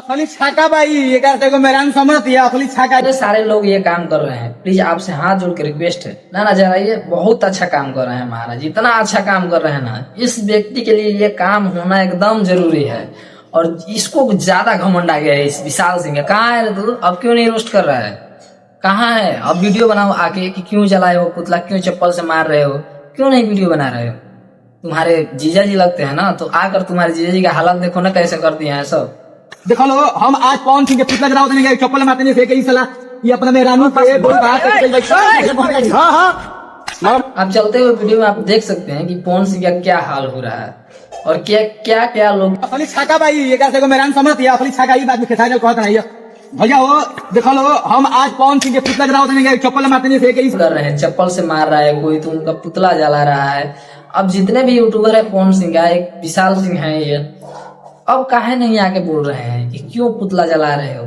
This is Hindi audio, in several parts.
असली छाका भाई ये कहते को मेरा समझती है असली छाका। इतने सारे लोग ये काम कर रहे हैं, प्लीज आपसे हाथ जोड़ के रिक्वेस्ट है ना जरा, ये बहुत अच्छा काम कर रहे हैं महाराज, इतना अच्छा काम कर रहे हैं ना, इस व्यक्ति के लिए ये काम होना एकदम जरूरी है। और इसको ज्यादा घमंड आ गया है इस विशाल सिंह। कहाँ है रे तू, अब क्यों नहीं रोस्ट कर रहा है, कहाँ है? अब वीडियो बनाओ आके कि क्यों जलाए हो पुतला, क्यों चप्पल से मार रहे हो, क्यों नहीं वीडियो बना रहे हो? तुम्हारे जीजा जी लगते हैं ना, तो आकर तुम्हारे जीजा जी का हालत देखो ना कैसे कर दिए हैं सब। देखो लो हम आज पवन सिंह के पुतला जलाओ देंगे, चप्पल मारते नहीं फेंके सलाह ये अपना मेहरानू पे बोल बात। हाँ हाँ आप चलते हुए वीडियो में आप देख सकते हैं कि पवन सिंह का क्या हाल हो रहा है और क्या क्या क्या लोग। असली छाका भाई ये कहते को मेहरान समझती है असली छाका ये बात में खेसारी कहता नहीं है भैया। वो देखो लो हम आज पवन सिंह के पुतला जलाओ देंगे, चप्पल मारते नहीं फेंके कर रहे हैं, चप्पल से मार रहा है कोई, तो उनका पुतला जला रहा है। अब जितने भी यूट्यूबर है पवन सिंह का, एक विशाल सिंह है ये, अब काहे नहीं आके बोल रहे हैं कि क्यों पुतला जला रहे हो?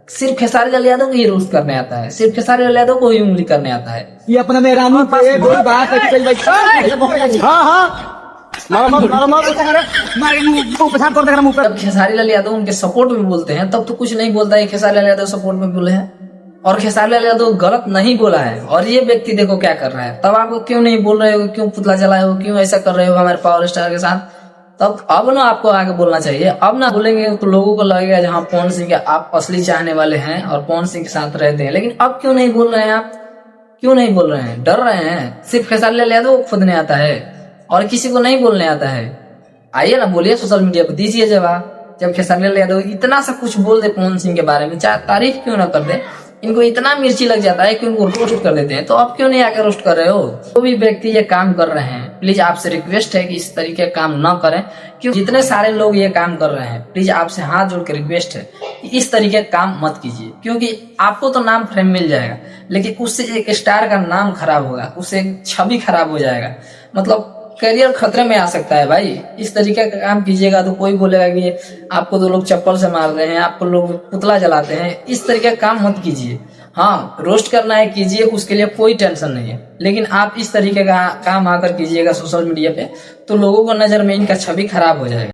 सिर्फ खेसारी लाल यादव को ही रोस्ट करने आता है, सिर्फ खेसारी लाल यादव को ही उंगली करने आता है। ये अपना मेहरानू पे बोल बात। हाँ हाँ जब खेसारी लाल यादव उनके सपोर्ट में बोलते हैं तब तो कुछ नहीं बोलता है, खेसारी लाल यादव सपोर्ट में बोले हैं और खेसारी लाल यादव गलत नहीं बोला है। और ये व्यक्ति देखो क्या कर रहा है, तब आपको क्यों नहीं बोल रहे हो, क्यों पुतला जलाए हो, क्यों ऐसा कर रहे हो हमारे पावर स्टार के साथ? तब अब ना आपको आगे बोलना चाहिए। अब ना बोलेंगे तो लोगों को लगेगा जहाँ पवन सिंह के आप असली चाहने वाले हैं और पवन सिंह के साथ रहते हैं। लेकिन अब क्यों नहीं बोल रहे हैं आप, क्यों नहीं बोल रहे हैं? डर रहे हैं? सिर्फ खेसारी लाल यादव को खुद नहीं आता है और किसी को नहीं बोलने आता है? आइए ना बोलिए, सोशल मीडिया पर दीजिए जवाब। जब खेसारी लाल यादव इतना सा कुछ बोल दे पवन सिंह के बारे में, चाहे तारीफ क्यों ना कर दे, इनको इतना मिर्ची लग जाता है कि उनको रोस्ट कर देते हैं। तो आप क्यों नहीं आकर रोस्ट कर रहे हो? तो भी व्यक्ति ये काम कर रहे हैं, प्लीज आपसे रिक्वेस्ट है कि इस तरीके का काम ना करें, क्योंकि जितने सारे लोग ये काम कर रहे हैं, प्लीज आपसे हाथ जोड़ के रिक्वेस्ट है कि इस तरीके का काम मत कीजिए। क्योंकि आपको तो नाम फ्रेम मिल जाएगा, लेकिन उससे एक स्टार का नाम खराब होगा, उससे एक छवि खराब हो जाएगा, मतलब करियर खतरे में आ सकता है भाई। इस तरीके का काम कीजिएगा तो कोई बोलेगा कि आपको तो लोग चप्पल से मार रहे हैं, आपको लोग पुतला जलाते हैं। इस तरीके का काम मत कीजिए। हाँ, रोस्ट करना है कीजिए, उसके लिए कोई टेंशन नहीं है, लेकिन आप इस तरीके का काम आकर कीजिएगा सोशल मीडिया पे तो लोगों को नजर में इनका छवि खराब हो जाएगा।